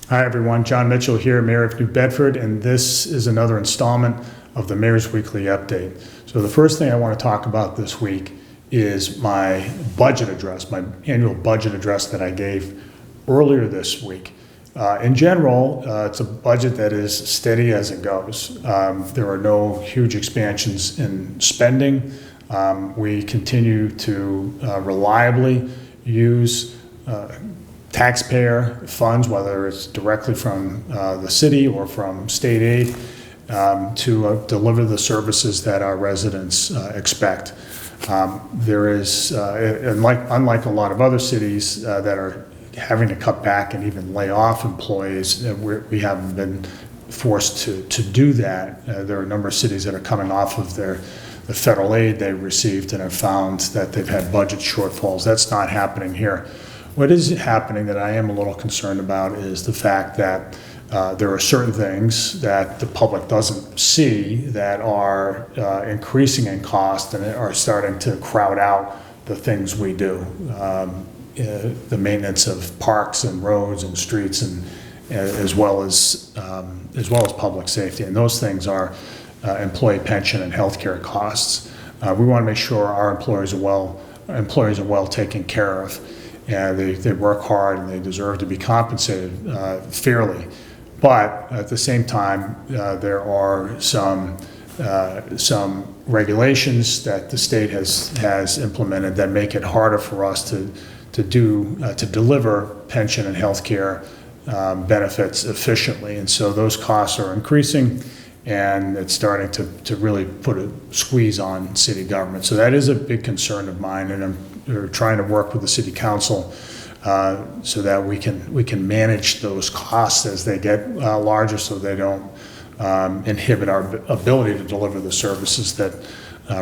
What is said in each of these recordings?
Hi everyone, Jon Mitchell here, Mayor of New Bedford, and this is another installment of the Mayor's Weekly Update. So the first thing I want to talk about this week is my budget address, my annual budget address that I gave earlier this week. In general, it's a budget that is steady as it goes. There are no huge expansions in spending. We continue to reliably use taxpayer funds, whether it's directly from the city or from state aid, to deliver the services that our residents expect. There is, unlike a lot of other cities that are having to cut back and even lay off employees, we haven't been forced to do that. There are a number of cities that are coming off of the federal aid they received and have found that they've had budget shortfalls. That's not happening here. What is happening that I am a little concerned about is the fact that there are certain things that the public doesn't see that are increasing in cost and are starting to crowd out the things we do. The maintenance of parks and roads and streets, and as well as public safety, and those things are employee pension and healthcare costs. We want to make sure our employees are well taken care of. And they work hard and they deserve to be compensated fairly. But at the same time, there are some regulations that the state has implemented that make it harder for us to deliver pension and health care benefits efficiently. And so those costs are increasing, and it's starting to really put a squeeze on city government. So that is a big concern of mine, and we're trying to work with the city council so that we can manage those costs as they get larger, so they don't inhibit our ability to deliver the services that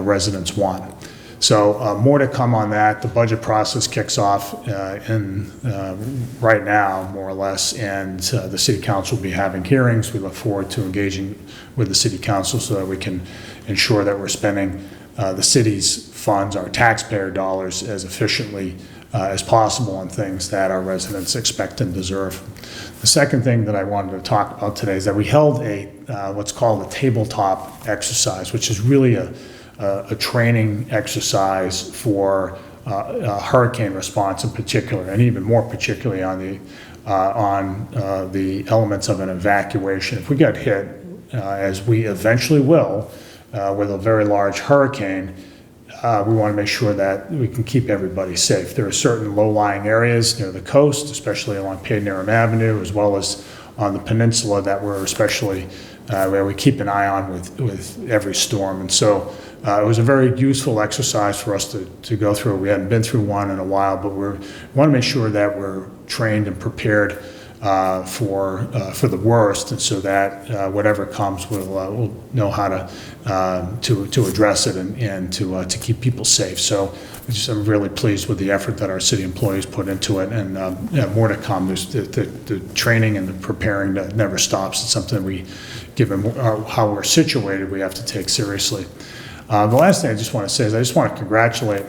residents want. So more to come on that. The budget process kicks off right now, more or less, and the city council will be having hearings. We look forward to engaging with the city council so that we can ensure that we're spending the city's funds, our taxpayer dollars, as efficiently as possible on things that our residents expect and deserve. The second thing that I wanted to talk about today is that we held what's called a tabletop exercise, which is really a training exercise for hurricane response in particular, and even more particularly on the elements of an evacuation. If we get hit, as we eventually will, with a very large hurricane, we want to make sure that we can keep everybody safe. There are certain low-lying areas near the coast, especially along Padenham Avenue, as well as on the peninsula, that we're especially where we keep an eye on with every storm. And so it was a very useful exercise for us to go through. We hadn't been through one in a while, but we want to make sure that we're trained and prepared for the worst, and so that whatever comes, we'll know how to address it and to keep people safe. So I'm really pleased with the effort that our city employees put into it, and more to come. There's the training and the preparing that never stops. It's something we, given how we're situated, we have to take seriously. The last thing I just want to say is I just want to congratulate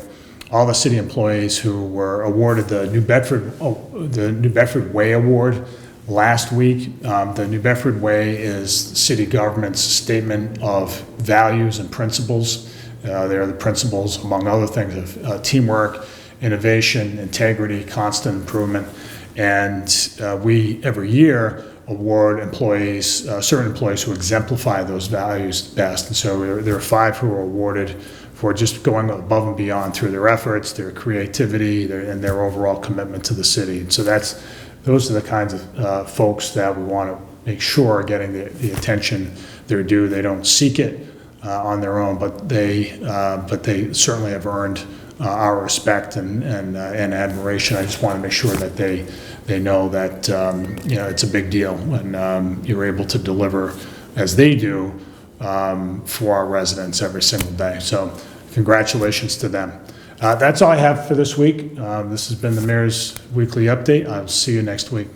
all the city employees who were awarded the New Bedford Way Award last week. The New Bedford Way is city government's statement of values and principles. They are the principles, among other things, of teamwork, innovation, integrity, constant improvement. And we, every year, award employees, certain employees who exemplify those values best. And so there are 5 who are awarded for just going above and beyond through their efforts, their creativity, and their overall commitment to the city. And so those are the kinds of folks that we want to make sure are getting the attention they're due. They don't seek it on their own, but they certainly have earned our respect and admiration. I just want to make sure that they know that it's a big deal when you're able to deliver as they do for our residents every single day. So congratulations to them. That's all I have for this week. This has been the Mayor's Weekly Update. I'll see you next week.